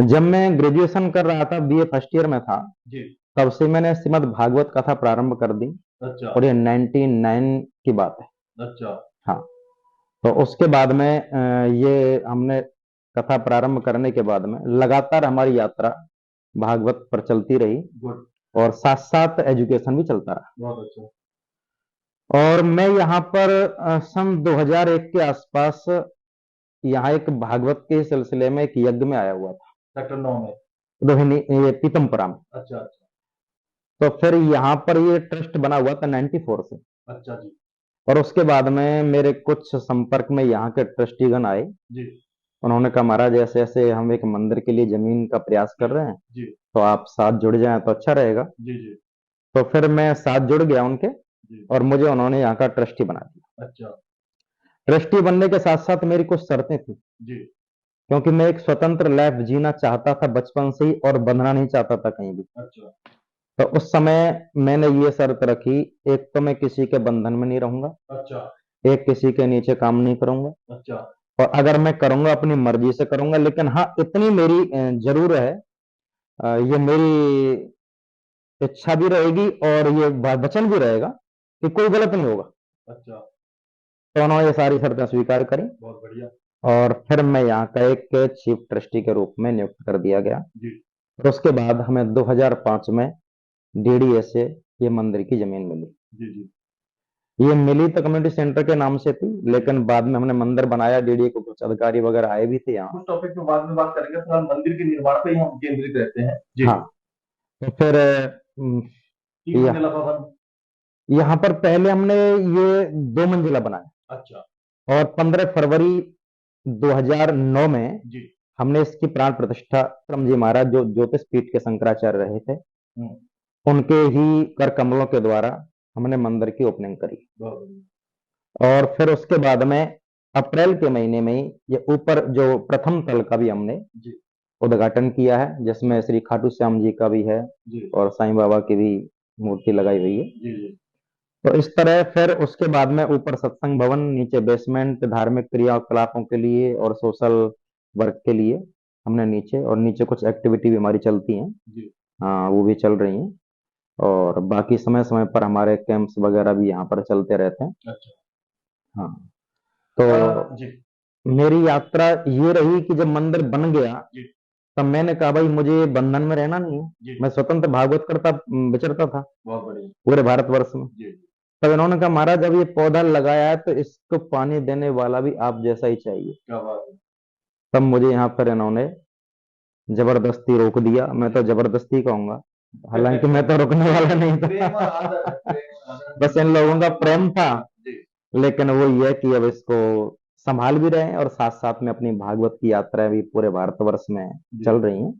जब मैं ग्रेजुएशन कर रहा था, बीए फर्स्ट ईयर में था, जी। तब से मैंने श्रीमद् भागवत कथा प्रारंभ कर दी। अच्छा। और ये 99 की बात है। अच्छा। हाँ। तो उसके बाद में ये हमने कथा प्रारंभ करने के बाद में लगातार हमारी यात्रा भागवत पर चलती रही। गुड। और साथ साथ एजुकेशन भी चलता रहा। बहुत अच्छा। और मैं यहाँ पर सन 2001 के आसपास यहाँ एक भागवत के सिलसिले में एक यज्ञ में आया हुआ था। सेक्टर 9 में। रोहिणी, ये पीतमपुरा में। अच्छा अच्छा। तो फिर यहाँ पर ये ट्रस्ट बना हुआ था 94 से। अच्छा जी। और उसके बाद में मेरे कुछ संपर्क में यहाँ के ट्रस्टीगण आए। जी उन्होंने कहा, महाराज ऐसे ऐसे हम एक मंदिर के लिए जमीन का प्रयास कर रहे हैं, जी तो आप साथ जुड़ जाएं तो अच्छा रहेगा। जी जी तो फिर मैं साथ जुड़ गया उनके। जी। और मुझे उन्होंने यहाँ का ट्रस्टी बना दिया। अच्छा। ट्रस्टी बनने के साथ साथ मेरी कुछ शर्तें थी, जी। क्योंकि मैं एक स्वतंत्र लाइफ जीना चाहता था बचपन से ही, और बंधना नहीं चाहता था कहीं भी। अच्छा। तो उस समय मैंने ये शर्त रखी, एक तो मैं किसी के बंधन में नहीं रहूंगा, अच्छा। एक किसी के नीचे काम नहीं करूंगा, अच्छा। और अगर मैं करूंगा अपनी मर्जी से करूंगा। लेकिन हाँ, इतनी मेरी जरूर है, ये मेरी इच्छा भी रहेगी और ये वचन भी रहेगा कि कोई गलत नहीं होगा। अच्छा। तो उन्होंने ये सारी शर्तें स्वीकार करी। बहुत बढ़िया। और फिर मैं यहाँ का एक चीफ ट्रस्टी के रूप में नियुक्त कर दिया गया। जी और उसके बाद हमें 2005 में डीडीए से ये मंदिर की जमीन मिली। जी जी ये मिली तो कम्युनिटी सेंटर के नाम से थी, जी। लेकिन बाद में हमने मंदिर बनाया, डीडीए को कुछ अधिकारी वगैरह आए भी थे यहाँ। उस टॉपिक पे बाद में बात करेंगे, फिलहाल मंदिर के निर्माण पे ही हम केंद्रित रहते हैं जी। हाँ। तो फिर तीन मंजिला भवन। यहाँ पर पहले हमने ये 2 मंजिला बनाया। अच्छा। और 15 फरवरी 2009 में जी। हमने इसकी प्राण प्रतिष्ठा, परम जी महाराज जो ज्योतिष पीठ के शंकराचार्य रहे थे, हम्म। उनके ही कर कमलों के द्वारा हमने मंदिर की ओपनिंग करी। बहुत बढ़िया। और फिर उसके बाद में अप्रैल के महीने में ही ये ऊपर जो प्रथम तल का भी हमने जी उद्घाटन किया है, जिसमें श्री खाटू श्याम जी का भी है जी और साईं बाबा की भी मूर्ति लगाई हुई है। जी जी। तो इस तरह फिर उसके बाद में ऊपर सत्संग भवन, नीचे बेसमेंट धार्मिक क्रियाकलापों के लिए और सोशल वर्क के लिए हमने नीचे, और नीचे कुछ एक्टिविटी भी हमारी चलती हैं। जी। हाँ, वो भी चल रही हैं। और बाकी समय समय पर हमारे कैंप्स वगैरह भी यहाँ पर चलते रहते हैं। अच्छा। हाँ। तो जी मेरी यात्रा ये रही कि जब मंदिर बन गया, जी तब मैंने कहा, भाई मुझे बंधन में रहना नहीं है। जी। मैं स्वतंत्र भागवत करता विचरता था बहुत बढ़िया। पूरे भारतवर्ष में। जी तब इन्होंने कहा, महाराज अब ये पौधा लगाया है तो इसको पानी देने वाला भी आप जैसा ही चाहिए। क्या बात है। तब मुझे यहाँ पर इन्होंने जबरदस्ती रोक दिया, मैं तो जी। जबरदस्ती कहूंगा, हालांकि मैं तो रुकने वाला नहीं प्रेम और था। आदर है, प्रेम और आदर बस जिसके इन लोगों साथ का जुड़ा प्रेम था। होता है जी। लेकिन वो ये कि अब इसको संभाल भी रहे हैं, और साथ साथ में अपनी भागवत की यात्रा भी पूरे भारतवर्ष में जी। चल रही है।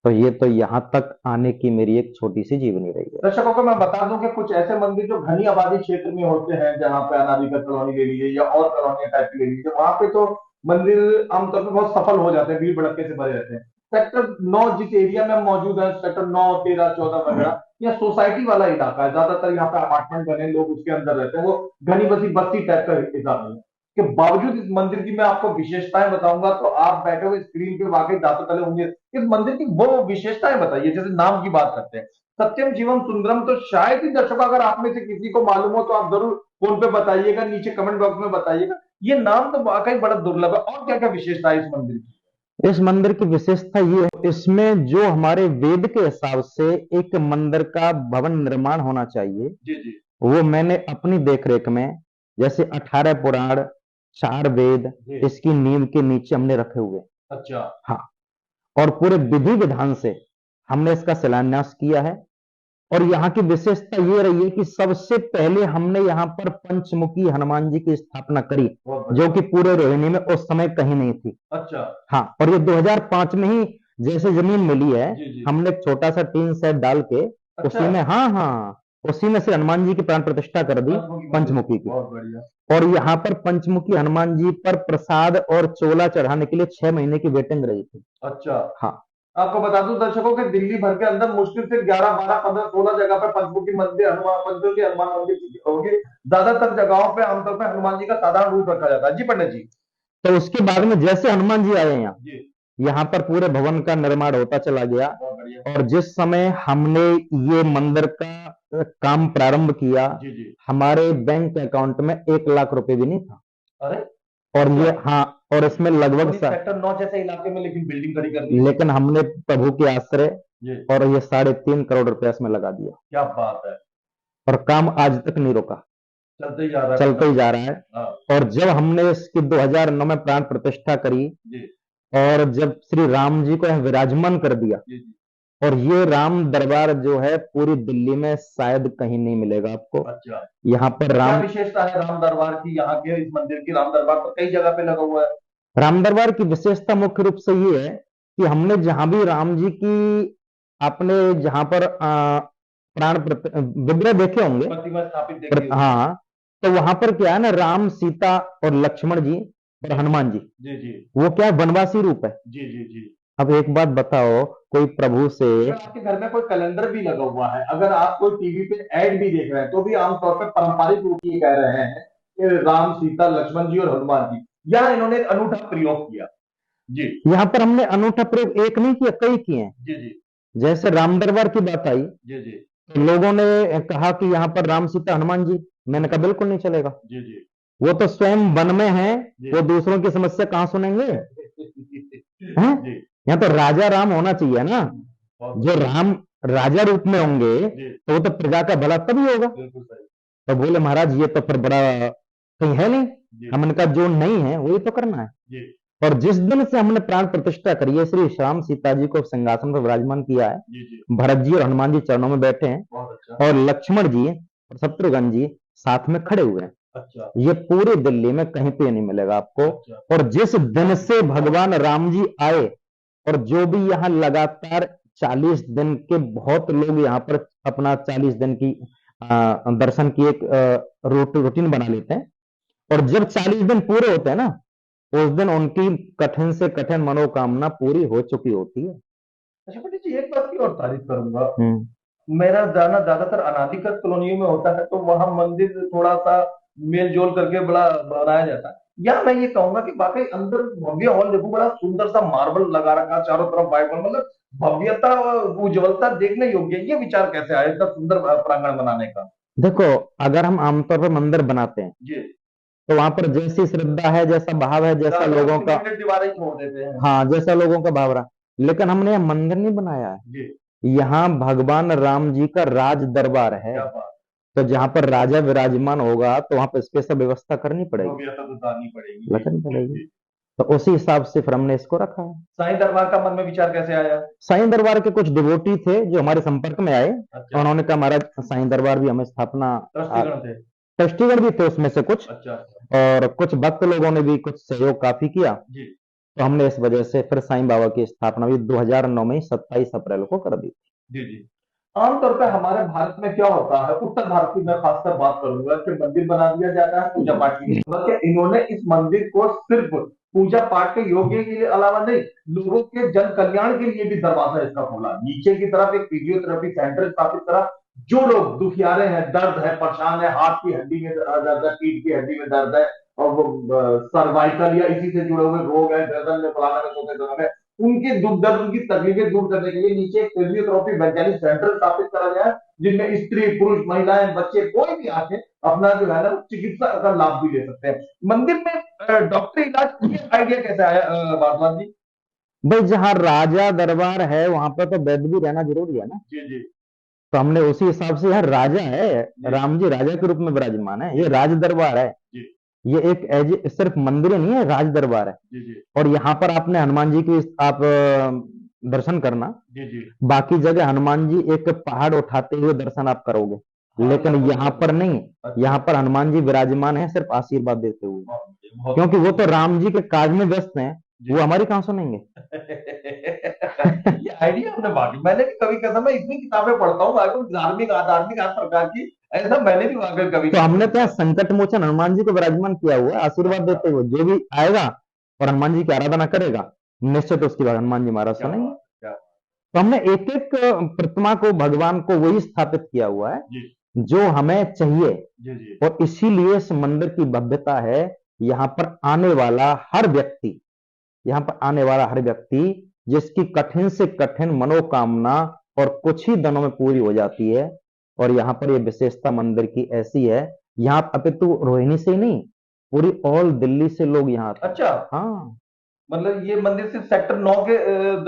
तो ये तो यहाँ तक आने की मेरी एक छोटी सी जीवनी रही है। दर्शकों को मैं बता दूं कि कुछ ऐसे मंदिर जो घनी आबादी क्षेत्र में होते हैं, जहां पे अनामिका कॉलोनी ले लीजिए या और कॉलोनी टाइप की ले लीजिए, वहां पे तो मंदिर आमतौर पर बहुत सफल हो जाते हैं, भीड़ भड़के से भरे रहते हैं। सेक्टर 9 जिस एरिया में हम मौजूद है, सेक्टर 9, 13, 14 वगैरह, यह सोसाइटी वाला इलाका है। ज्यादातर यहाँ पे अपार्टमेंट बने, लोग उसके अंदर रहते हैं, वो घनी बसी बस्ती टाइप का इलाका है। के बावजूद इस मंदिर की मैं आपको विशेषताएं बताऊंगा तो आप बैठे हुए स्क्रीन पे वाकई दांतों तले होंगे। इस मंदिर की वो विशेषताएं बताइए, जैसे नाम की बात करते हैं, सत्यम शिवम सुंदरम, तो शायद ही दर्शकों अगर आप में से किसी को मालूम हो तो आप जरूर फोन पे बताइएगा, नीचे कमेंट बॉक्स में बताइएगा। ये नाम तो वाकई बड़ा दुर्लभ है। और क्या क्या विशेषता है इस मंदिर की। इस मंदिर की विशेषता ये है, इसमें जो हमारे वेद के हिसाब से एक मंदिर का भवन निर्माण होना चाहिए, जी जी वो मैंने अपनी देखरेख में, जैसे 18 पुराण, 4 वेद, जी। इसकी नींव के नीचे हमने रखे हुए। अच्छा। हाँ। और पूरे विधि विधान से हमने इसका शिलान्यास किया है। और यहाँ की विशेषता ये रही है कि सबसे पहले हमने यहाँ पर पंचमुखी हनुमान जी की स्थापना करी, बहुत जो बढ़िया। कि पूरे रोहिणी में उस समय कहीं नहीं थी। अच्छा। हाँ। और ये 2005 में ही जैसे जमीन मिली है, जी जी। हमने एक छोटा सा टीन सेट डाल के अच्छा। उसी में, हाँ हाँ, उसी में से हनुमान जी की प्राण प्रतिष्ठा कर दी, पंचमुखी मंदिर। पंचमुखी की। बहुत बढ़िया। और यहाँ पर पंचमुखी हनुमान जी पर प्रसाद और चोला चढ़ाने के लिए 6 महीने की वेटिंग रही थी। अच्छा। हाँ। आपको बता दूं दर्शकों के, दिल्ली भर के अंदर मुश्किल से 11, 12, 15, 16 जगह पे पंचमुखी मंदिर, हनुमान पंचमुखी हनुमान मंदिर की होगी। ज्यादातर जगहों पे आमतौर पर हनुमान जी का साधारण रूप रखा जाता है। जी पंडित जी। तो उसके बाद में जैसे हनुमान जी आए यहाँ, जी यहाँ पर पूरे भवन का निर्माण होता चला गया। बहुत बढ़िया। और जिस समय हमने ये मंदिर का काम प्रारंभ किया, जी जी। हमारे बैंक अकाउंट में 1 लाख रुपए भी नहीं था। अरे और ये, अच्छा, हाँ, और इसमें लगभग सेक्टर 9 जैसे इलाके में लेकिन बिल्डिंग खड़ी कर दी। लेकिन हमने प्रभु के आश्रय जी, और ये 3.5 करोड़ रुपया इसमें लगा दिया, क्या बात है, और काम आज तक नहीं रुका, चलते ही जा रहा है चलते ही काम। जा रहा है। हाँ। और जब हमने इसकी 2009 में प्राण प्रतिष्ठा करी, जी और जब श्री राम जी को यहाँ विराजमान कर दिया, जी जी। और ये राम दरबार जो है पूरी दिल्ली में शायद कहीं नहीं मिलेगा आपको। अच्छा, यहाँ पर क्या राम विशेषता है राम दरबार की, यहाँ के इस मंदिर की? राम दरबार तो कई जगह पे लगा हुआ है। राम दरबार की विशेषता मुख्य रूप से ये है कि हमने जहां भी राम जी की, आपने जहां पर विग्रह देखे होंगे, प्रतिमा स्थापित देखी होगी। हाँ, तो वहां पर क्या है ना, राम सीता और लक्ष्मण जी और हनुमान जी, जी जी वो क्या है, वनवासी रूप है। जी जी जी। अब एक बात बताओ, कोई प्रभु से, अगर आपके घर में कोई कैलेंडर भी लगा हुआ है, अगर आप कोई टीवी पे ऐड भी देख रहे हैं, तो भी आमतौर पर पारंपरिक रूप से ये कह रहे हैं कि राम सीता लक्ष्मण जी और हनुमान जी, यहाँ इन्होंने एक अनूठा प्रयोग किया। जी यहाँ पर हमने अनूठा प्रयोग एक नहीं किया, कई किए हैं। जी जी जैसे राम दरबार की बात आई, जी जी तो लोगों ने कहा कि यहाँ पर राम सीता हनुमान जी, मैंने कहा बिल्कुल नहीं चलेगा, जी जी वो तो स्वयं वन में है, जी। वो दूसरों की समस्या कहाँ सुनेंगे, हैं? जी यहाँ तो राजा राम होना चाहिए ना। बहुत जो राम राजा रूप में होंगे, जी तो वो तो प्रजा का भला तभी होगा। बिल्कुल सही। तो बोले महाराज ये तो फिर बड़ा कहीं है नहीं। जी हमने कहा जो नहीं है वही तो करना है। जी और जिस दिन से हमने प्राण प्रतिष्ठा करी है, श्री श्याम सीता जी को सिंहासन पर विराजमान किया है, जी जी। भरत जी और हनुमान जी चरणों में बैठे हैं, बहुत अच्छा। और लक्ष्मण जी और शत्रुघ्न जी साथ में खड़े हुए हैं। अच्छा ये पूरी दिल्ली में कहीं पे नहीं मिलेगा आपको। अच्छा। और जिस दिन से भगवान राम जी आए, और जो भी यहाँ लगातार 40 दिन के, बहुत लोग यहाँ पर अपना 40 दिन की दर्शन की एक रूटीन बना लेते हैं, और जब 40 दिन पूरे होते हैं ना, उस दिन उनकी कठिन से कठिन मनोकामना पूरी हो चुकी होती है। अच्छा पंडित जी, एक बात की और तारीफ करूंगा। मेरा जाना ज्यादातर अनाधिकृत कॉलोनियों में होता है, तो वहां मंदिर थोड़ा सा मेल जोल करके बड़ा बनाया जाता है। या मैं ये कहूंगा कि वाकई अंदर भव्य हॉल देखो, बड़ा सुंदर सा मार्बल लगा रखा, चारों तरफ वाइट, मतलब भव्यता और उज्ज्वलता देखने योग्य है। ये विचार कैसे आया इतना सुंदर प्रांगण बनाने का? देखो, अगर हम आमतौर पर मंदिर बनाते हैं, जी। तो वहां पर जैसी श्रद्धा है, जैसा भाव है, जैसा लोगों का, दीवारें छोड़ देते हैं। हाँ, जैसा लोगों का भाव रहा। लेकिन हमने यहाँ मंदिर नहीं बनाया है, जी। यहाँ भगवान राम जी का राज दरबार है। क्या बात। तो जहां पर राजा विराजमान होगा, तो वहां पर स्पेशल व्यवस्था करनी पड़ेगी, भव्यता तो उतारनी पड़ेगी। करनी पड़ेगी। जी। तो उसी हिसाब से फिर हमने इसको रखा है। साईं दरबार का मन में विचार कैसे आया? साईं दरबार के कुछ डिवोटी थे जो हमारे संपर्क में आए, अच्छा। उन्होंने कहा महाराज साईं दरबार भी हमें स्थापना, ट्रस्टीगण थे? ट्रस्टीगण भी थे उसमें से कुछ, अच्छा। और कुछ भक्त लोगों ने भी कुछ सहयोग काफी किया। जी तो हमने इस वजह से फिर साईं बाबा की स्थापना भी 2009 में 27 अप्रैल को कर दी। जी जी। आमतौर पर हमारे भारत में क्या होता है, उत्तर भारत की मैं खासकर बात करूंगा, कि मंदिर बना दिया जाता है पूजा पाठ के लिए, बल्कि इन्होंने इस मंदिर को सिर्फ पूजा पाठ के योग्य के लिए अलावा नहीं, लोगों के जन कल्याण के लिए भी दरवाजा इसका खोला। नीचे की तरफ एक फिजियोथेरेपी सेंटर स्थापित करा। जो लोग दुखियारे हैं, दर्द है, परेशान है, हाथ की हड्डी में दर्द है, पीठ की हड्डी में दर्द है, और वो सर्वाइकल या इसी से जुड़े हुए रोग है, गर्दन में, फलाने में, चौथे दिनों में, उनके दुख दर्द, उनकी तकलीफें दूर करने के लिए नीचे एक फिजियोथेरेपी वैज्ञानिक सेंटर स्थापित करा गया है, जिनमें स्त्री, पुरुष, महिलाएं, बच्चे कोई भी आके अपना जो है ना चिकित्सा का लाभ भी ले सकते हैं। मंदिर में डॉक्टरी इलाज, ये आइडिया कैसे आया भारद्वाज जी? भाई जहाँ राजा दरबार है, वहां पर तो वैद्य भी रहना जरूरी है ना। जी जी तो हमने उसी हिसाब से, यार राजा है, जी राम जी राजा के रूप में विराजमान है, ये राज दरबार है। जी ये एक सिर्फ मंदिर नहीं है, राज दरबार है। जी जी और यहाँ पर आपने हनुमान जी की आप दर्शन करना, जी जी। बाकी जगह हनुमान जी एक पहाड़ उठाते हुए दर्शन आप करोगे, लेकिन यहाँ पर नहीं। यहाँ पर हनुमान जी विराजमान है सिर्फ आशीर्वाद देते हुए, क्योंकि वो तो राम जी के काज में व्यस्त हैं, वो हमारी कहाँ सुनेंगे। ये आइडिया हमने बांटी, मैंने भी कभी कभी, मैं इतनी किताबें पढ़ता हूँ धार्मिक धार्मिक हर प्रकार की, ऐसा मैंने भी वहां कभी। तो हमने तो संकट मोचन हनुमान जी को विराजमान किया हुआ है, आशीर्वाद देते हुए। जो भी आएगा और हनुमान जी की आराधना करेगा, निश्चित उसकी बात हनुमान जी महाराज सुनेंगे। तो हमने एक एक प्रतिमा को, भगवान को वही स्थापित किया हुआ है जो हमें चाहिए। जी जी। और इसीलिए इस मंदिर की भव्यता है, यहाँ पर आने वाला हर व्यक्ति यहाँ पर आने वाला हर व्यक्ति जिसकी कठिन से कठिन मनोकामना और कुछ ही दिनों में पूरी हो जाती है। और यहाँ पर ये विशेषता मंदिर की ऐसी है, यहाँ अपितु रोहिणी से ही नहीं, पूरी ऑल दिल्ली से लोग यहाँ आते हैं। अच्छा, हाँ, मतलब ये मंदिर सिर्फ सेक्टर 9 के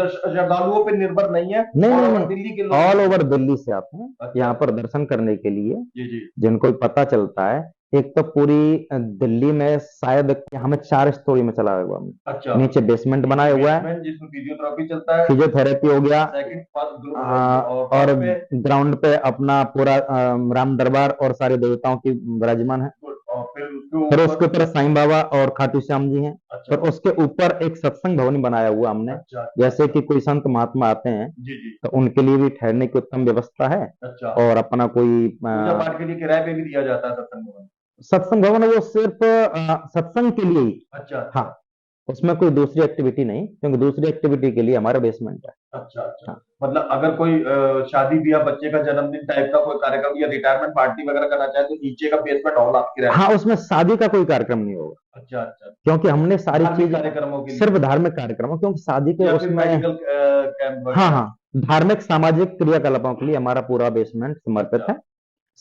श्रद्धालुओं पे निर्भर नहीं है, नहीं ऑल नहीं ओवर नहीं, दिल्ली के लोग ऑल भी। ओवर दिल्ली से आते हैं अच्छा यहाँ पर अच्छा। दर्शन करने के लिए। जी जी। जिनको पता चलता है, एक तो पूरी दिल्ली में शायद हमें 4 स्टोरी में चला हुआ है, अच्छा, नीचे बेसमेंट नीचे बनाया हुआ है, बेसमेंट जिसमें फिजियोथेरेपी चलता है, फिजियोथेरेपी हो गया, सेकंड और और फर्स्ट पे, ग्राउंड पे अपना पूरा राम दरबार और सारे देवताओं की विराजमान है। और फिर उसके फिर ऊपर। उसके ऊपर साईं बाबा और खाटू श्याम जी हैं। अच्छा फिर उसके ऊपर एक सत्संग भवन बनाया हुआ हमने, अच्छा अच्छा। जैसे कि कोई संत महात्मा आते हैं जी जी। तो उनके लिए भी ठहरने की उत्तम व्यवस्था है। अच्छा, और अपना कोई पूजा पाठ के लिए किराए पे भी दिया जाता है सत्संग भवन। सत्संग भवन है, वो सिर्फ सत्संग के लिए ही। अच्छा हाँ, अच्छा उसमें कोई दूसरी एक्टिविटी नहीं, क्योंकि दूसरी एक्टिविटी के लिए हमारा बेसमेंट है। अच्छा अच्छा। हाँ मतलब अगर कोई शादी ब्याह, बच्चे का जन्मदिन टाइप का कोई कार्यक्रम या रिटायरमेंट पार्टी वगैरह करना चाहे तो नीचे का बेसमेंट हॉल आप किराए हाँ, पे। उसमें शादी का कोई कार्यक्रम नहीं होगा, अच्छा अच्छा। क्योंकि हमने सारी धार्मिक चीज कार्यक्रमों के सिर्फ लिए धार्मिक कार्यक्रम, क्योंकि शादी के या फिर उसमें, मेडिकल कैंप हाँ वगैरह। हाँ, धार्मिक सामाजिक क्रियाकलापों के लिए हमारा पूरा बेसमेंट समर्पित अच्छा है।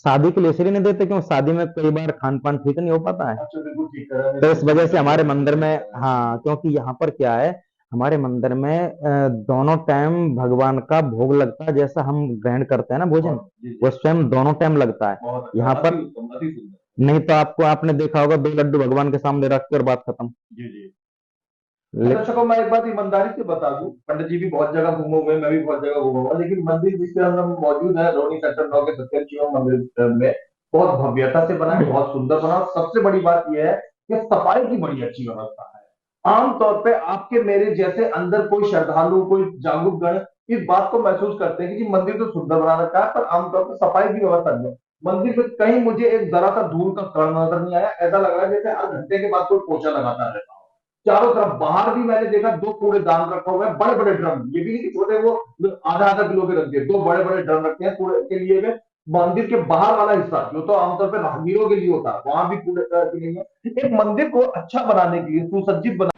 शादी के लिए इसलिए नहीं देते क्योंकि शादी में कई बार खान पान ठीक नहीं हो पाता है, अच्छा, बिल्कुल ठीक करा है, तो मेरे इस को वजह से समझ हमारे गया, मंदिर सही में, करा है। हाँ, क्योंकि यहाँ पर क्या है, हमारे मंदिर में दोनों टाइम भगवान का भोग लगता है, जैसा हम ग्रहण करते हैं ना भोजन, बहुत जी वो जी। स्वयं दोनों टाइम लगता है। बहुत अच्छा, यहाँ अति पर उत्तम, अति सुंदर। नहीं तो आपको, आपने देखा होगा 2 लड्डू भगवान के सामने रख के और बात खत्म। जी जी। ले, दर्शकों, मैं एक बात ईमानदारी से बता दूं, पंडित जी भी बहुत जगह घूमे हुए हैं, मैं भी बहुत जगह घूमा हुआ, लेकिन मंदिर जिसके अंदर हम मौजूद है रोहिणी सेक्टर 9 के सत्यम शिवम मंदिर में, बहुत भव्यता से बना है, बहुत सुंदर बना। और सबसे बड़ी बात यह है कि सफाई की बड़ी अच्छी व्यवस्था है। आमतौर पे आपके मेरे जैसे अंदर कोई श्रद्धालु, कोई जागरूक गण इस बात को महसूस करते हैं कि जी मंदिर तो सुंदर बना रखा है, पर आमतौर पर सफाई की व्यवस्था नहीं है। मंदिर में कहीं मुझे एक जरा सा धूल का कण नजर नहीं आया, ऐसा लग रहा है जैसे हर घंटे के बाद कोई पोछा लगाता रहता हो। चारों तरफ बाहर भी मैंने देखा 2 कूड़ेदान रखा हुआ है, बड़े बड़े ड्रम, ये भी नहीं कि छोटे, वो आधा आधा किलो के रखते हैं, 2 बड़े बड़े ड्रम रखते हैं कूड़े के लिए में। मंदिर के बाहर वाला हिस्सा जो तो आमतौर पर राहगीरों के लिए होता है, वहां भी कूड़े के लिए है। एक मंदिर को अच्छा बनाने के लिए, सुसज्जित बनाने,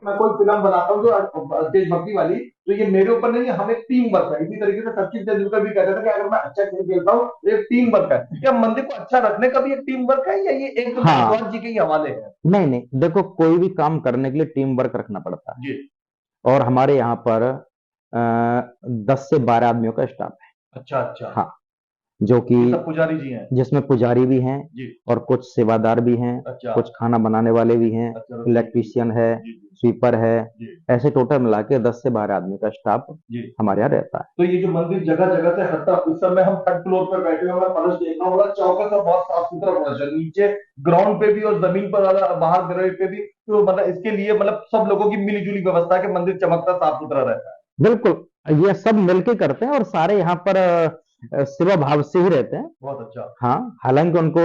मैं कोई फिल्म बनाता हूँ जो देशभक्ति वाली, तो ये मेरे ऊपर नहीं है, हमें टीम वर्क है। इसी तरीके से सचिन तेंदुलकर भी कहता था कि अगर मैं अच्छा खेल खेलता हूँ तो एक टीम वर्क है। क्या मंदिर को अच्छा रखने का भी एक टीम वर्क है, या ये एकदम हाँ, भगवान जी के ही हवाले है? नहीं नहीं, देखो कोई भी काम करने के लिए टीम वर्क रखना पड़ता है। जी। और हमारे यहाँ पर 10 से 12 आदमियों का स्टाफ है। अच्छा अच्छा। हाँ, जो कि ये सब पुजारी जी हैं? जिसमें पुजारी भी हैं जी। और कुछ सेवादार भी हैं, अच्छा कुछ खाना बनाने वाले भी हैं, अच्छा। इलेक्ट्रीशियन है, जी जी स्वीपर है, जी ऐसे टोटल मिला के 10 से 12 आदमी का स्टाफ जी। हमारे यहाँ रहता है। तो ये जो मंदिर जगह जगह से हटता, उस समय हम थर्ड फ्लोर पर बैठे हुए, मैं कलश देख रहा हूँ, चौका सब बहुत साफ सुथरा होना चाहिए, नीचे ग्राउंड पे भी और जमीन पर वाला बाहर ग्रेड पे भी। तो मतलब इसके लिए मतलब सब लोगों की मिलीजुली व्यवस्था है कि मंदिर चमकता साफ सुथरा रहता है। बिल्कुल, ये सब मिलके करते हैं और सारे यहाँ पर सेवा भाव से ही रहते हैं। बहुत अच्छा। हाँ, हालांकि उनको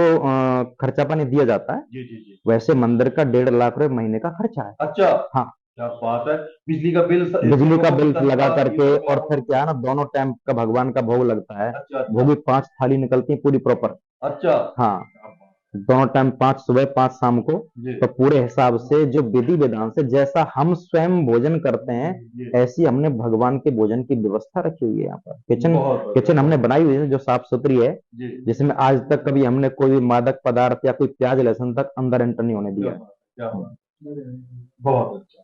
खर्चा पानी दिया जाता है। जी जी जी। वैसे मंदिर का 1.5 लाख रुपए महीने का खर्चा है। अच्छा, हाँ, क्या बात है। बिजली का बिल, बिजली का लोगों की बिल लगा तनख्वाह, ये करके, सब मिला और फिर हुआ? क्या है ना, दोनों टाइम का भगवान का भोग लगता है, अच्छा वो अच्छा भी 5 थाली निकलती है पूरी प्रॉपर। अच्छा। हाँ, क्या बात दोनों टाइम, 5 सुबह 5 शाम को। है। जी तो पूरे हिसाब से जो विधि विधान से जैसा हम स्वयं भोजन करते हैं, जी। ऐसी हमने भगवान के भोजन की व्यवस्था रखी हुई है यहाँ पर। किचन बहुत बढ़िया, किचन हमने बहुत। बनाई हुई है जो साफ सुथरी है, जी। जिसमें आज तक कभी हमने कोई भी मादक पदार्थ या कोई प्याज लहसुन तक अंदर एंटर नहीं होने क्या दिया है। बात, क्या बात। बहुत अच्छा।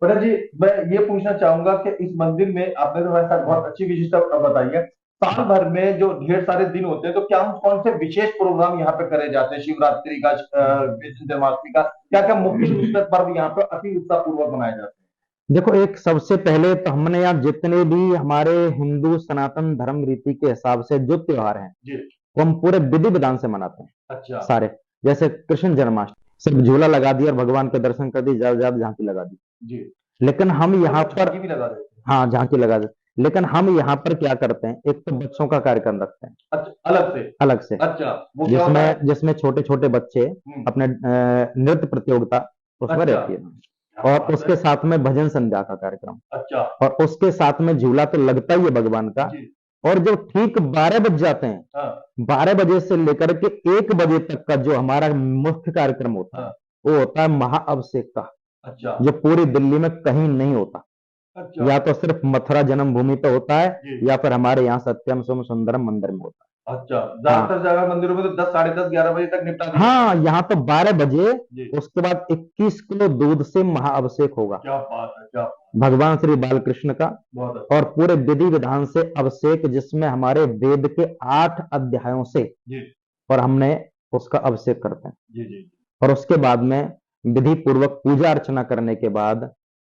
पंडित जी, मैं ये पूछना चाहूंगा कि इस मंदिर में आपने तो वैसा बहुत अच्छी विशेषता बताई है, साल भर में जो ढेर सारे दिन होते हैं, तो क्या हम कौन से विशेष प्रोग्राम यहाँ पे करे जाते हैं? शिवरात्रि का, कृष्ण जन्माष्टमी का, क्या क्या मुख्य रूप से पर्व यहाँ पे अति उत्साह पूर्वक मनाए जाते हैं? देखो, एक सबसे पहले तो हमने यहाँ जितने भी हमारे हिंदू सनातन धर्म रीति के हिसाब से जो त्योहार हैं जी। वो हम पूरे विधि विधान से मनाते हैं अच्छा। सारे। जैसे कृष्ण जन्माष्टमी, सिर्फ झूला लगा दिया और भगवान के दर्शन कर दिए, ज्यादा ज्यादा झांकी लगा दी। जी। लेकिन हम यहाँ तो पर, झांकी भी लगा रहे थे? हाँ झांकी लगा दी, लेकिन हम यहाँ पर क्या करते हैं, एक तो बच्चों का कार्यक्रम रखते हैं अच्छा, अलग से? अलग से, अच्छा, वो क्या होता है? जिसमें छोटे छोटे बच्चे अपने नृत्य प्रतियोगिता उसमें अच्छा, रहती है। क्या और बात है। उसके साथ में भजन संध्या का कार्यक्रम, अच्छा। और उसके साथ में झूला तो लगता ही है भगवान का। जी। और जो ठीक 12 बज जाते हैं, हाँ। 12 बजे से लेकर के 1 बजे तक का जो हमारा मुख्य कार्यक्रम होता है, हाँ। वो होता है महाअभिषेक का, अच्छा। जो पूरी दिल्ली में कहीं नहीं होता। अच्छा। या तो सिर्फ मथुरा जन्मभूमि पे होता है, जी। या फिर हमारे यहाँ सत्यम सोम सुंदरम मंदिर में होता अच्छा, है। हाँ ज्यादातर जगह मंदिरों में तो 10, साढ़े 10, 11 बजे तक निपटा दिया जाता हाँ, यहाँ तो 12 बजे, है। जी। उसके बाद 21 किलो दूध से महाअभिषेक होगा क्या बात है, क्या भगवान श्री बालकृष्ण का। बहुत अच्छा। और पूरे विधि विधान से अभिषेक, जिसमें हमारे वेद के 8 अध्यायों से, जी। और हमने उसका अभिषेक करते हैं। जी। जी। और उसके बाद में विधि पूर्वक पूजा अर्चना करने के बाद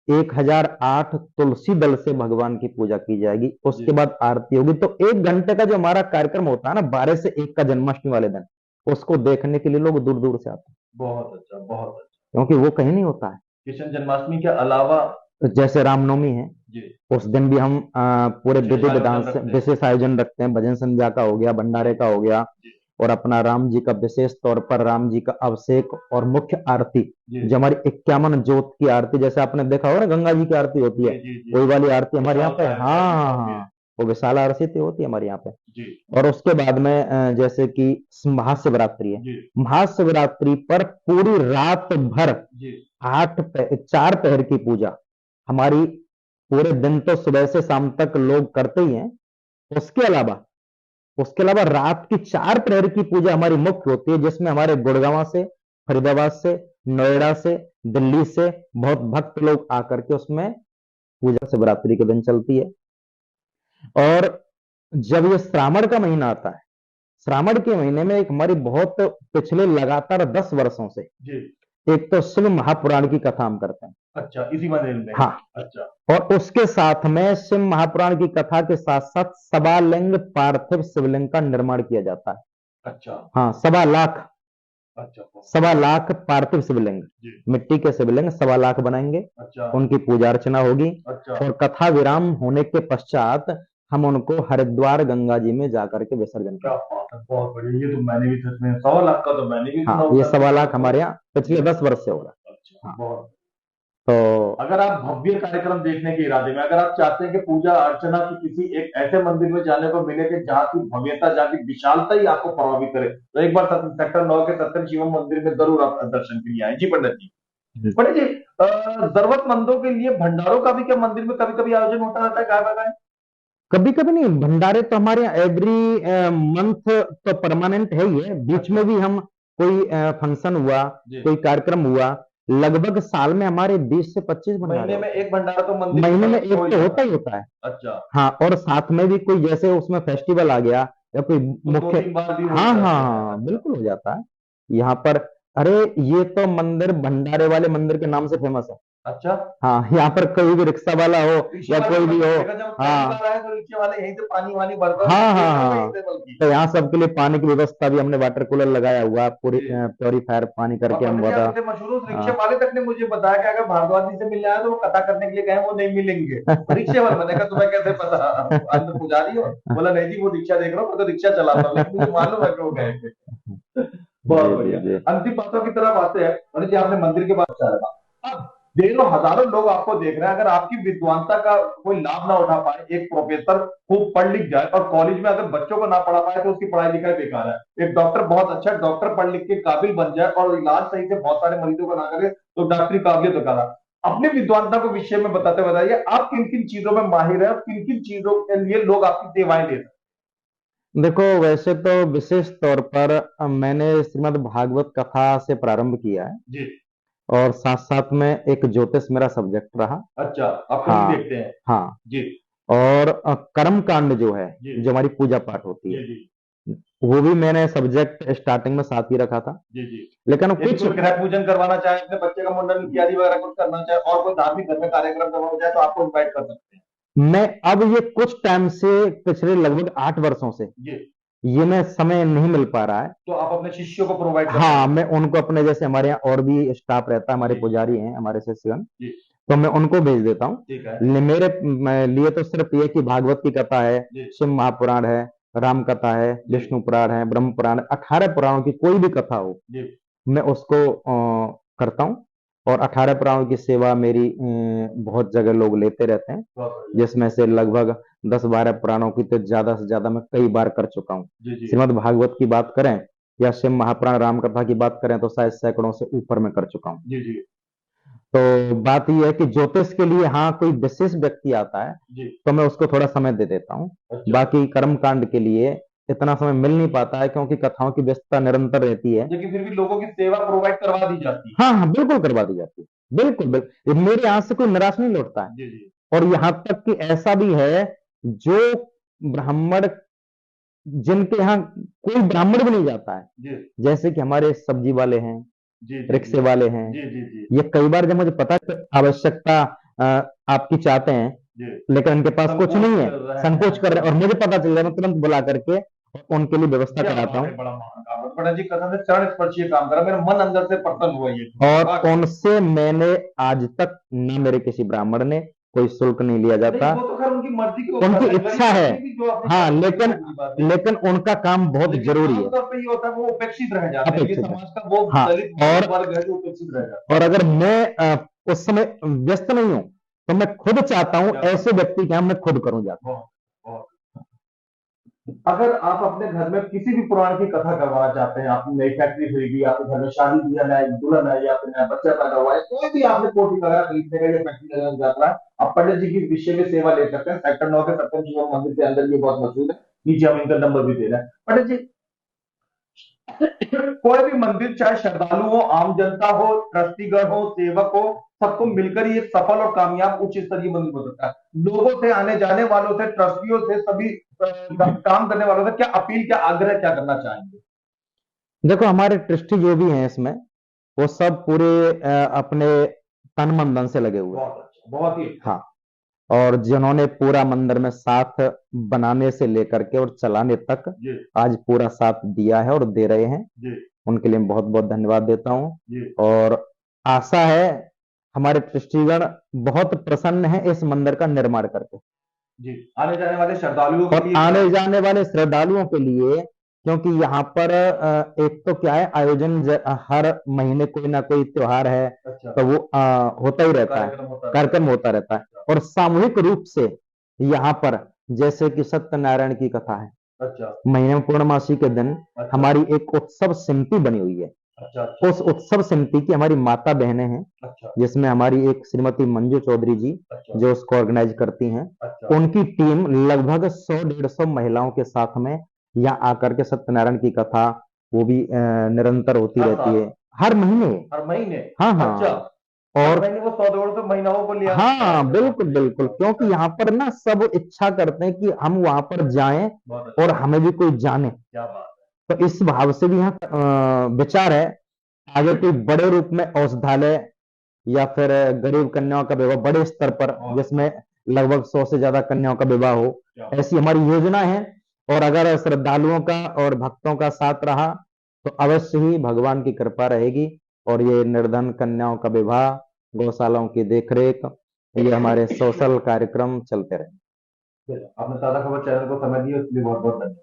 1008 तुलसी दल से भगवान की पूजा की जाएगी। उसके बाद आरती होगी। तो 1 घंटे का जो हमारा कार्यक्रम होता है ना, 12 से 1 का जन्माष्टमी वाले दिन, उसको देखने के लिए लोग दूर दूर से आते हैं, बहुत अच्छा, बहुत अच्छा। क्योंकि वो कहीं नहीं होता है। कृष्ण जन्माष्टमी के अलावा? तो जैसे रामनवमी है, जी। उस दिन भी हम पूरे विशेष विधि विधान आयोजन से रखते हैं? विशेष आयोजन रखते हैं। भजन संध्या का हो गया, भंडारे का हो गया, जी। और अपना राम जी का विशेष तौर पर राम जी का अभिषेक और मुख्य आरती, जी। जो हमारी 51 जोत की आरती, जैसे आपने देखा हो ना गंगा जी की आरती होती जी। है, जी। जी। वही वाली आरती हमारे यहाँ पे विशालकाय हाँ आरती हाँ होती है। हाँ, वो विशाल आरती होती है हमारे यहाँ पे। जी। और उसके बाद में जैसे कि महाशिवरात्रि है, जी। महाशिवरात्रि पर पूरी रात भर जी। 4 पहर की पूजा हमारी, पूरे दिन तो सुबह से शाम तक लोग करते ही हैं। उसके अलावा रात की 4 प्रहर की पूजा हमारी मुख्य होती है, जिसमें हमारे गुड़गांव से, फरीदाबाद से, नोएडा से, दिल्ली से बहुत भक्त लोग आकर के उसमें पूजा शिवरात्रि के दिन चलती है। और जब ये श्रावण का महीना आता है, श्रावण के महीने में एक हमारी बहुत पिछले लगातार 10 वर्षों से जी। एक तो शिव महापुराण की कथा हम करते हैं। अच्छा, इसी मंदिर में? हाँ, अच्छा। और उसके साथ में शिव महापुराण की कथा के साथ साथ 1.25 लाख पार्थिव शिवलिंग का निर्माण किया जाता है। अच्छा। हाँ, 1.25 लाख, अच्छा। 1.25 लाख पार्थिव शिवलिंग, जी। मिट्टी के शिवलिंग 1.25 लाख बनाएंगे। अच्छा। उनकी पूजा अर्चना होगी। अच्छा। और कथा विराम होने के पश्चात हम उनको हरिद्वार गंगा जी में जाकर के विसर्जन क्या करेंगे। बात है, बहुत बढ़िया। ये तो मैंने भी सच में 1.25 लाख का तो मैंने भी सुना हाँ, ये हुआ 1.25 लाख हमारे यहाँ पिछले 10 वर्ष से हो रहा है। अच्छा, हाँ, बहुत। तो अगर आप भव्य कार्यक्रम देखने के इरादे में, अगर आप चाहते हैं कि पूजा अर्चना की किसी एक ऐसे मंदिर में जाने को मिले कि जहाँ की भव्यता, जहाँ की विशालता ही आपको प्रभावित करे, तो एक बार सेक्टर 9 के सत्यम शिवम मंदिर में जरूर आप दर्शन के लिए आए। जी पंडित जी। पंडित जी, जरूरतमंदों के लिए भंडारों का भी क्या मंदिर में कभी कभी आयोजन होता रहता है? क्या बताएं? कभी कभी नहीं, भंडारे तो हमारे यहाँ एवरी मंथ तो परमानेंट है ही है। बीच में भी हम कोई फंक्शन हुआ, जी। कोई कार्यक्रम हुआ, लगभग साल में हमारे 20 से 25 भंडारे महीने में होते एक भंडारा तो हैं। मंदिर की महीने में तरफ से एक हो ही तो जाता होता ही है। होता है। अच्छा। हाँ, और साथ में भी कोई जैसे उसमें फेस्टिवल आ गया या कोई तो दो मुख्य, तीन बार भी हो ही हाँ हाँ जाते हैं। हाँ, अच्छा। बिल्कुल हो जाता है यहाँ पर। अरे, ये तो मंदिर भंडारे वाले मंदिर के नाम से फेमस है। अच्छा। हाँ, यहाँ पर कोई भी रिक्शा वाला हो रिक्शे या वाले कोई को भी हो, देखा, जब पहली हाँ बार आए तो रिक्शे वाले यहीं से पानी वानी भरकर हाँ हाँ देते हुए यहीं हाँ, से, बल्कि। तो यहाँ सबके लिए पानी की व्यवस्था भी हमने, वाटर कूलर लगाया हुआ है, पूरी जी। प्योरीफायर पानी और करके हम पंडित जी, बहुत। आप इतने मशहूर उस रिक्शे हाँ वाले तक ने मुझे बताया कि अगर भारद्वाज जी से मिलने आए तो वो कथा करने के लिए गए, वो नहीं मिलेंगे। तो रिक्शे वाले, मैंने कहा तुम्हें कैसे पता, अंदर पुजारी हो? बोला नहीं जी, वो रिक्शा देख रहा हूँ, मैं तो रिक्शा चलाता हूँ, लेकिन मुझे मालूम है कि वो गए थे। बहुत जी जी बढ़िया। जी। अंतिम बातों की तरफ आते हैं। पंडित जी, आपने मंदिर के बारे में बताया। अब देरों हजारों लोग आपको देख रहे हैं, अगर आपकी विद्वानता का कोई लाभ ना उठा पाए, एक प्रोफेसर खूब पढ़ लिख जाए और कॉलेज में अगर बच्चों को ना पढ़ा पाए, तो उसकी पढ़ाई लिखाई बेकार है। एक डॉक्टर बहुत अच्छा डॉक्टर पढ़ लिख के काबिल बन जाए और इलाज सही से बहुत सारे मरीजों को ना करे, तो डॉक्टरी काबिलियत बेकार है। अपनी विद्वानता को विषय में बताते बताइए, आप किन किन चीजों में माहिर है और किन किन चीजों के लिए लोग आपकी सेवाएं ले रहे हैं? देखो, वैसे तो विशेष तौर पर मैंने श्रीमद् भागवत कथा से प्रारंभ किया है, जी। और साथ साथ में एक ज्योतिष मेरा सब्जेक्ट रहा। अच्छा, आप कहीं हाँ देखते हैं? हाँ। जी। और कर्म कांड जो है, जी। जो हमारी पूजा पाठ होती जी। है, जी। वो भी मैंने सब्जेक्ट स्टार्टिंग में साथ ही रखा था, जी जी। लेकिन यदि कुछ कोई ग्रह पूजन करवाना चाहे, अपने बच्चे का मुंडन इत्यादि वगैरह कुछ करना चाहे और कोई धार्मिक घर में कार्यक्रम करवाना चाहे तो आपको इनवाइट कर सकते हैं। मैं अब ये कुछ टाइम से, पिछले लगभग 8 वर्षों से जी। ये मैं समय नहीं मिल पा रहा है। तो आप अपने शिष्यों को प्रोवाइड कर रहे हाँ, हैं। मैं उनको अपने, जैसे हमारे यहाँ और भी स्टाफ रहता है, हमारे जी पुजारी हैं, हमारे शिष्यगण, जी। तो मैं उनको भेज देता हूँ। ठीक है। मेरे लिए तो सिर्फ ये कि भागवत की कथा है, जी शिव महापुराण है, राम कथा है, जी विष्णु पुराण है, ब्रह्म पुराण है, 18 पुराणों की कोई भी कथा हो, जी। मैं उसको करता हूँ। और 18 पुराणों की सेवा मेरी बहुत जगह लोग लेते रहते हैं, बहुत बढ़िया। जिसमें से लगभग 10-12 पुराणों की तो ज्यादा से ज्यादा मैं कई बार कर चुका हूँ। जी जी श्रीमद् भागवत की बात करें या शिव महापुराण राम कथा की बात करें तो शायद सैकड़ों से ऊपर मैं कर चुका हूँ। जी जी तो बात यह है कि ज्योतिष के लिए हाँ कोई विशेष व्यक्ति आता है जी। तो मैं उसको थोड़ा समय दे देता हूँ। अच्छा। बाकी कर्म कांड के लिए इतना समय मिल नहीं पाता है, क्योंकि कथाओं की व्यस्तता निरंतर रहती है। लेकिन फिर भी लोगों की सेवा प्रोवाइड करवा दी जाती है। हाँ हाँ, बिल्कुल करवा दी जाती है, बिल्कुल बिल्कुल, मेरे यहाँ से कोई निराश नहीं लौटता है। जी जी और यहाँ तक कि ऐसा भी है, जो ब्राह्मण, जिनके यहाँ कोई ब्राह्मण भी नहीं जाता है, जी जैसे कि हमारे सब्जी वाले हैं, जी जी जी रिक्शे वाले हैं, जी जी जी ये कई बार जब मुझे पता है कि आवश्यकता आपकी चाहते हैं, जी। लेकिन उनके पास कुछ संकोच नहीं है, कर रहे संकोच कर रहे हैं, और हैं। मुझे पता चल जाए, मैं तुरंत बुला करके उनके लिए व्यवस्था क्या कराता बात है, हूँ। बड़ा महान काम है पंडित जी, कसम से चरण स्पर्शीय काम करा, मेरा मन अंदर से प्रसन्न हुआ ये और वाकई। उनसे मैंने आज तक न मेरे किसी ब्राह्मण ने कोई शुल्क नहीं लिया नहीं जाता, वो तो खैर उनकी मर्जी के ऊपर उनकी है, इच्छा गरीब है। व्यक्ति भी जो अपनी हाँ, चाहते हैं वो लेकिन बड़ी बात है। लेकिन उनका काम बहुत लेकिन जरूरी है, आमतौर पे ये होता है वो उपेक्षित रह जाते हैं, ये अपेक्षित है। समाज का वो हाँ, दलित और वर्ग है जो उपेक्षित रह जाता और अगर मैं उस समय व्यस्त नहीं हूं तो मैं खुद चाहता है। हूं क्या ऐसे बात है। व्यक्ति के यहाँ मैं खुद करूं जाकर। बहुत बहुत। अगर आप अपने घर में किसी भी पुराण की कथा करवाना चाहते हैं, आपकी नई फैक्ट्री खरीदी, आपके घर में शादी दुल्हन है, दुल्हन है या फिर नया बच्चा पैदा हुआ है, कोई भी आपने कोठी वगैरह खरीदने का या फैक्ट्री लगाने जा रहा है, आप पंडित जी की इस विषय में सेवा ले सकते हैं। सेक्टर 9 के सत्यम शिवम मंदिर के अंदर ये बहुत मशहूर है, नीचे हम इनका नंबर भी दे रहे हैं। पंडित जी, कोई भी मंदिर चाहे श्रद्धालु हो, आम जनता हो, ट्रस्टीगण हो, सेवक हो, सबको मिलकर ये सफल और कामयाब उच्च स्तरीय मंदिर हो सकता है। लोगों से, आने जाने वालों से, ट्रस्टियों से, सभी काम करने वालों से क्या अपील, क्या आग्रह, क्या करना चाहेंगे? देखो, हमारे ट्रस्टी जो भी हैं इसमें, वो सब पूरे अपने तन मन धन से लगे हुए हैं। बहुत अच्छा, बहुत ही अच्छा। हाँ, और जिन्होंने पूरा मंदिर में साथ बनाने से लेकर के और चलाने तक जी आज पूरा साथ दिया है और दे रहे हैं, जी उनके लिए मैं बहुत बहुत धन्यवाद देता हूँ। जी और आशा है हमारे ट्रस्टीगण बहुत प्रसन्न हैं इस मंदिर का निर्माण करके, जी। आने जाने वाले श्रद्धालुओं के और लिए क्या? आने जाने वाले श्रद्धालुओं के लिए, क्योंकि यहाँ पर एक तो क्या है, आयोजन हर महीने कोई ना कोई त्योहार है, अच्छा, तो वो होता ही रहता है, कार्यक्रम होता रहता कार्यक्रम होता रहता है। है। और सामूहिक रूप से यहाँ पर, जैसे कि सत्यनारायण की कथा है, अच्छा महीने में पूर्णमासी के दिन अच्छा हमारी एक उत्सव समिति बनी हुई है। अच्छा अच्छा उस उत्सव समिति की हमारी माता बहनें हैं, अच्छा जिसमें हमारी एक श्रीमती मंजू चौधरी जी अच्छा जो उसको ऑर्गेनाइज करती हैं, अच्छा उनकी टीम लगभग 100-150 महिलाओं के साथ में यहाँ आकर के सत्यनारायण की कथा, वो भी निरंतर होती हर रहती साल, है, हर महीने। हर महीने। हाँ अच्छा, हाँ, हर और महीने वो 100-150 महिलाओं को ले आते हैं। हाँ, अरे बाप बिल्कुल रे, बिल्कुल, बहुत क्योंकि अच्छा, यहाँ पर ना सब इच्छा करते हैं कि हम वहां पर जाएं बहुत और अच्छा। हमें भी कोई जाने। क्या बात तो इस भाव से भी यहाँ विचार है, आगे कोई बड़े रूप में औषधालय या फिर गरीब कन्याओं का विवाह बड़े स्तर पर, है, बहुत जिसमें लगभग 100 से ज्यादा कन्याओं का विवाह हो, क्या ऐसी हमारी योजना है। और अगर श्रद्धालुओं का और भक्तों का साथ रहा तो अवश्य ही भगवान की कृपा रहेगी, और ये निर्धन कन्याओं का विवाह, गौशालाओं की देखरेख, ये हमारे सोशल कार्यक्रम चलते रहे। आपने ताज़ा खबर चैनल को समय दिया, इसलिए बहुत बहुत धन्यवाद।